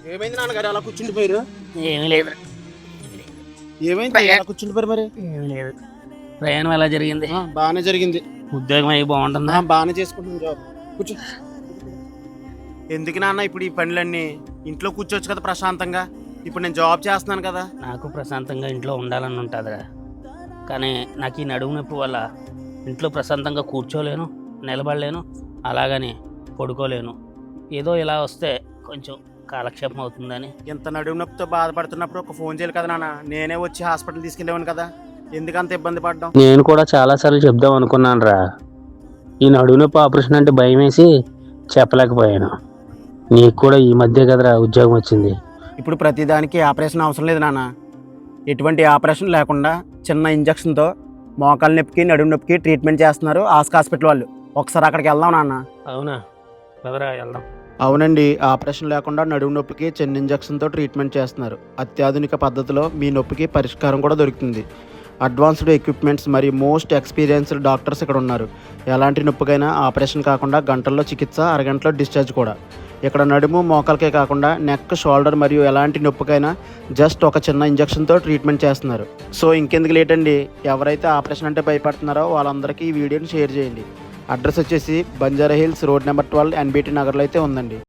ఏమైంది నాన్నగారు అలా కూర్చుండిపోయారు? ఏమీ లేదు. ఏమైంది అలా కూర్చుండిపోయారు మరి? ఏమీ లేదు. ప్రయాణం ఎలా జరిగింది? బాగానే జరిగింది. ఉద్యోగం అయ్యి బాగుంటుందా? బాగానే చేసుకుంటున్నాను జాబ్. కూర్చో. ఎందుకు నాన్న ఇప్పుడు ఈ పనులన్నీ? ఇంట్లో కూర్చోవచ్చు కదా ప్రశాంతంగా. ఇప్పుడు నేను జాబ్ చేస్తున్నాను కదా. నాకు ప్రశాంతంగా ఇంట్లో ఉండాలని ఉంటుందిరా, కానీ నాకు ఈ నడుము నొప్పి వల్ల ఇంట్లో ప్రశాంతంగా కూర్చోలేను, నిలబడలేను, అలాగని పడుకోలేను. ఏదో ఇలా వస్తే కొంచెం కాలక్షేపం అవుతుందని. ఇంత నడుము నొప్పితో బాధపడుతున్నప్పుడు ఒక ఫోన్ చేయాలి కదా నాన్న. నేనే వచ్చి హాస్పిటల్ తీసుకెళ్ళేవాను కదా. ఎందుకంత ఇబ్బంది పడ్డాం? నేను కూడా చాలాసార్లు చెప్దాం అనుకున్నాను రా, ఈ నడుము నొప్పి ఆపరేషన్ అంటే భయం వేసి చెప్పలేకపోయాను. నీకు కూడా ఈ మధ్య కదరా ఉద్యోగం వచ్చింది. ఇప్పుడు ప్రతిదానికి ఆపరేషన్ అవసరం లేదు నాన్న. ఎటువంటి ఆపరేషన్ లేకుండా చిన్న ఇంజక్షన్తో మోకాలు నొప్పికి నడుము నొప్పికి ట్రీట్మెంట్ చేస్తున్నారు ఆస్కా హాస్పిటల్ వాళ్ళు. ఒకసారి అక్కడికి వెళ్దాం నాన్న. అవునా, పదరా వెళ్దాం. అవునండి, ఆపరేషన్ లేకుండా నడుము నొప్పికి చిన్న ఇంజక్షన్తో ట్రీట్మెంట్ చేస్తున్నారు. అత్యాధునిక పద్ధతిలో మీ నొప్పికి పరిష్కారం కూడా దొరుకుతుంది. అడ్వాన్స్డ్ ఎక్విప్మెంట్స్ మరియు మోస్ట్ ఎక్స్పీరియన్స్డ్ డాక్టర్స్ ఇక్కడ ఉన్నారు. ఎలాంటి నొప్పికైనా ఆపరేషన్ కాకుండా గంటల్లో చికిత్స, అరగంటలో డిశ్చార్జ్ కూడా. ఇక్కడ నడుము మోకాలకే కాకుండా నెక్, షోల్డర్ మరియు ఎలాంటి నొప్పికైనా జస్ట్ ఒక చిన్న ఇంజక్షన్తో ట్రీట్మెంట్ చేస్తున్నారు. సో ఇంకెందుకు లేట్ అండి, ఎవరైతే ఆపరేషన్ అంటే భయపడుతున్నారో వాళ్ళందరికీ ఈ వీడియోని షేర్ చేయండి. అడ్రస్ వచ్చేసి Banjara hills road number 12 NBT నగర్లో అయితే ఉందండి.